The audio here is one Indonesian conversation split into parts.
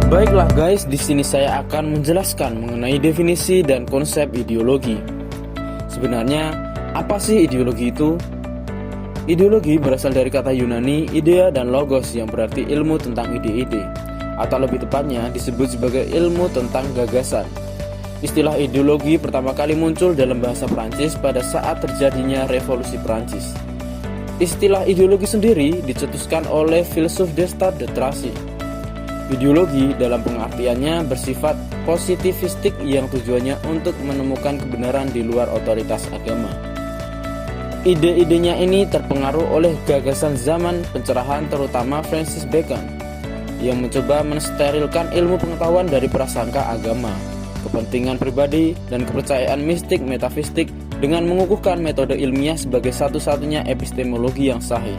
Baiklah guys, di sini saya akan menjelaskan mengenai definisi dan konsep ideologi. Sebenarnya, apa sih ideologi itu? Ideologi berasal dari kata Yunani idea dan logos yang berarti ilmu tentang ide-ide, atau lebih tepatnya disebut sebagai ilmu tentang gagasan. Istilah ideologi pertama kali muncul dalam bahasa Prancis pada saat terjadinya Revolusi Prancis. Istilah ideologi sendiri dicetuskan oleh filsuf Descartes de Tracy. Ideologi dalam pengertiannya bersifat positivistik yang tujuannya untuk menemukan kebenaran di luar otoritas agama. Ide-idenya ini terpengaruh oleh gagasan zaman pencerahan terutama Francis Bacon yang mencoba mensterilkan ilmu pengetahuan dari prasangka agama, kepentingan pribadi, dan kepercayaan mistik metafisik dengan mengukuhkan metode ilmiah sebagai satu-satunya epistemologi yang sahih.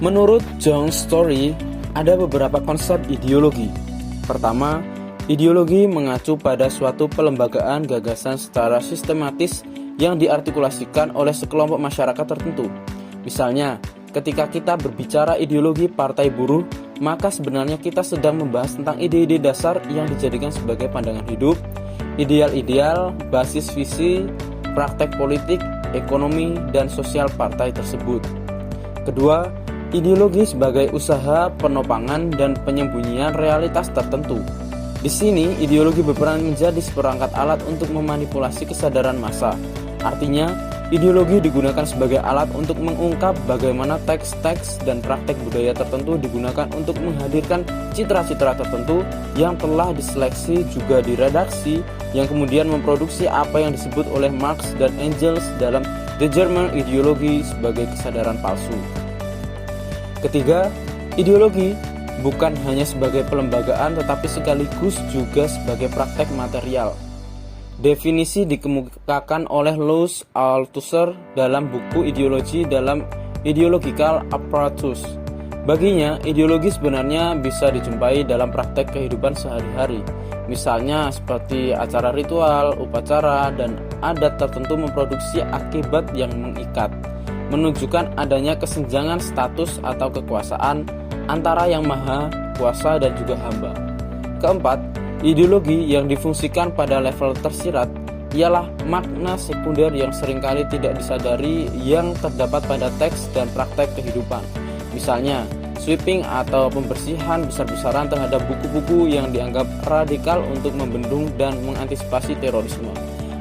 Menurut John Story, ada beberapa konsep ideologi. Pertama, ideologi mengacu pada suatu pelembagaan gagasan secara sistematis yang diartikulasikan oleh sekelompok masyarakat tertentu. Misalnya, ketika kita berbicara ideologi partai buruh, maka sebenarnya kita sedang membahas tentang ide-ide dasar yang dijadikan sebagai pandangan hidup, ideal-ideal, basis visi, praktek politik, ekonomi, dan sosial partai tersebut. Kedua, ideologi sebagai usaha penopangan dan penyembunyian realitas tertentu. Di sini, ideologi berperan menjadi seperangkat alat untuk memanipulasi kesadaran massa. Artinya, ideologi digunakan sebagai alat untuk mengungkap bagaimana teks-teks dan praktek budaya tertentu digunakan untuk menghadirkan citra-citra tertentu yang telah diseleksi juga diredaksi, yang kemudian memproduksi apa yang disebut oleh Marx dan Engels dalam The German Ideology sebagai kesadaran palsu. Ketiga, ideologi bukan hanya sebagai pelembagaan tetapi sekaligus juga sebagai praktek material. Definisi dikemukakan oleh Louis Althusser dalam buku Ideologi dalam Ideological Apparatus. Baginya, ideologi sebenarnya bisa dijumpai dalam praktek kehidupan sehari-hari. Misalnya seperti acara ritual, upacara, dan adat tertentu memproduksi akibat yang mengikat, menunjukkan adanya kesenjangan status atau kekuasaan antara yang maha kuasa dan juga hamba. Keempat, ideologi yang difungsikan pada level tersirat ialah makna sekunder yang seringkali tidak disadari yang terdapat pada teks dan praktek kehidupan. Misalnya, sweeping atau pembersihan besar-besaran terhadap buku-buku yang dianggap radikal untuk membendung dan mengantisipasi terorisme.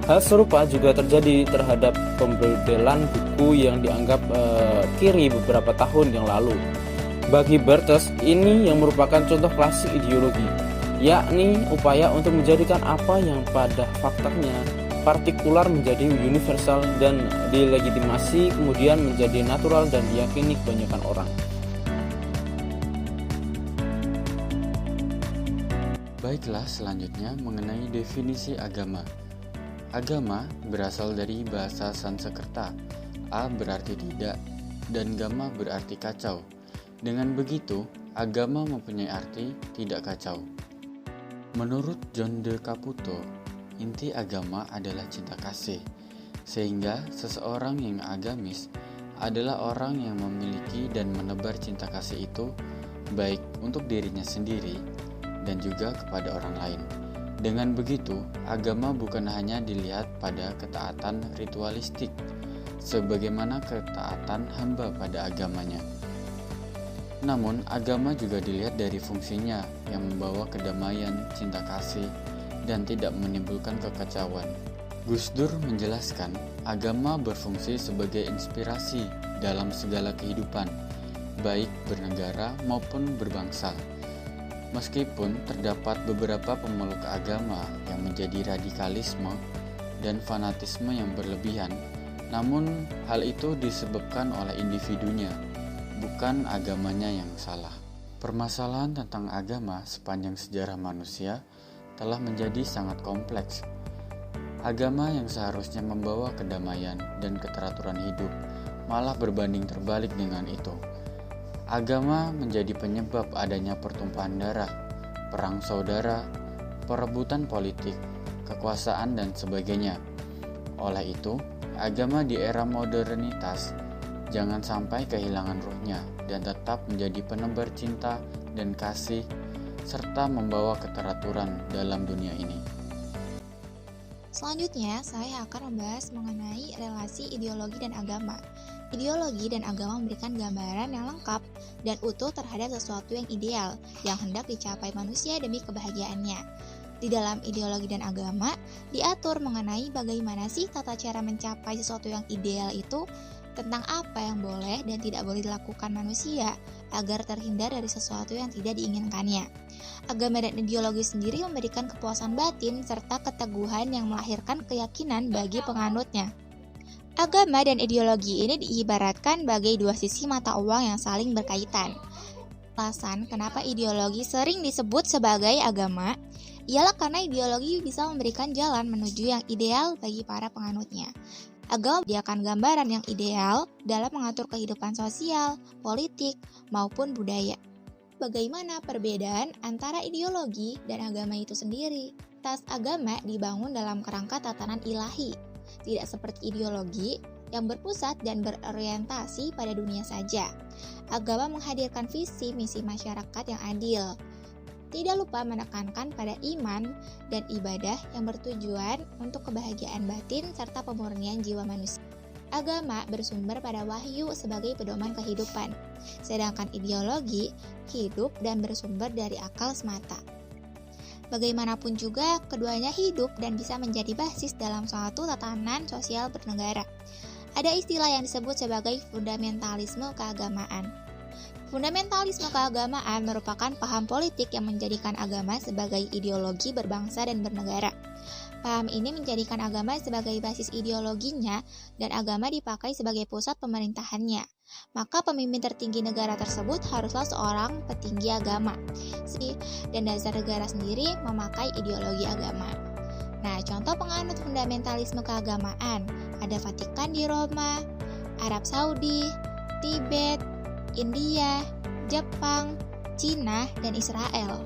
Hal serupa juga terjadi terhadap pembedelan buku yang dianggap kiri beberapa tahun yang lalu. Bagi Barthes, ini yang merupakan contoh klasik ideologi, yakni upaya untuk menjadikan apa yang pada faktanya partikular menjadi universal dan dilegitimasi kemudian menjadi natural dan diyakini kebanyakan orang. Baiklah, selanjutnya mengenai definisi agama. Agama berasal dari bahasa Sanskerta. A berarti tidak dan gama berarti kacau. Dengan begitu, agama mempunyai arti tidak kacau. Menurut John de Caputo, inti agama adalah cinta kasih, sehingga seseorang yang agamis adalah orang yang memiliki dan menebar cinta kasih itu baik untuk dirinya sendiri dan juga kepada orang lain. Dengan begitu, agama bukan hanya dilihat pada ketaatan ritualistik, sebagaimana ketaatan hamba pada agamanya. Namun, agama juga dilihat dari fungsinya yang membawa kedamaian, cinta kasih, dan tidak menimbulkan kekacauan. Gus Dur menjelaskan, agama berfungsi sebagai inspirasi dalam segala kehidupan, baik bernegara maupun berbangsa. Meskipun terdapat beberapa pemeluk agama yang menjadi radikalisme dan fanatisme yang berlebihan, namun hal itu disebabkan oleh individunya, bukan agamanya yang salah. Permasalahan tentang agama sepanjang sejarah manusia telah menjadi sangat kompleks. Agama yang seharusnya membawa kedamaian dan keteraturan hidup malah berbanding terbalik dengan itu. Agama menjadi penyebab adanya pertumpahan darah, perang saudara, perebutan politik, kekuasaan, dan sebagainya. Oleh itu, agama di era modernitas Jangan sampai kehilangan ruhnya dan tetap menjadi penebar cinta dan kasih serta membawa keteraturan dalam dunia ini. Selanjutnya, saya akan membahas mengenai relasi ideologi dan agama. Ideologi dan agama memberikan gambaran yang lengkap dan utuh terhadap sesuatu yang ideal yang hendak dicapai manusia demi kebahagiaannya. Di dalam ideologi dan agama, diatur mengenai bagaimana sih tata cara mencapai sesuatu yang ideal itu, tentang apa yang boleh dan tidak boleh dilakukan manusia agar terhindar dari sesuatu yang tidak diinginkannya. Agama dan ideologi sendiri memberikan kepuasan batin serta keteguhan yang melahirkan keyakinan bagi penganutnya. Agama dan ideologi ini diibaratkan bagai dua sisi mata uang yang saling berkaitan. Alasan kenapa ideologi sering disebut sebagai agama ialah karena ideologi bisa memberikan jalan menuju yang ideal bagi para penganutnya. Agama menyediakan gambaran yang ideal dalam mengatur kehidupan sosial, politik, maupun budaya. Bagaimana perbedaan antara ideologi dan agama itu sendiri? Tas agama dibangun dalam kerangka tatanan ilahi, tidak seperti ideologi yang berpusat dan berorientasi pada dunia saja. Agama menghadirkan visi misi masyarakat yang adil. Tidak lupa menekankan pada iman dan ibadah yang bertujuan untuk kebahagiaan batin serta pemurnian jiwa manusia. Agama bersumber pada wahyu sebagai pedoman kehidupan, sedangkan ideologi hidup dan bersumber dari akal semata. Bagaimanapun juga, keduanya hidup dan bisa menjadi basis dalam suatu tatanan sosial bernegara. Ada istilah yang disebut sebagai fundamentalisme keagamaan. Fundamentalisme keagamaan merupakan paham politik yang menjadikan agama sebagai ideologi berbangsa dan bernegara. Paham ini menjadikan agama sebagai basis ideologinya dan agama dipakai sebagai pusat pemerintahannya. Maka pemimpin tertinggi negara tersebut haruslah seorang petinggi agama. Dan dasar negara sendiri memakai ideologi agama. Nah, contoh penganut fundamentalisme keagamaan ada Vatikan di Roma, Arab Saudi, Tibet, India, Jepang, Cina, dan Israel.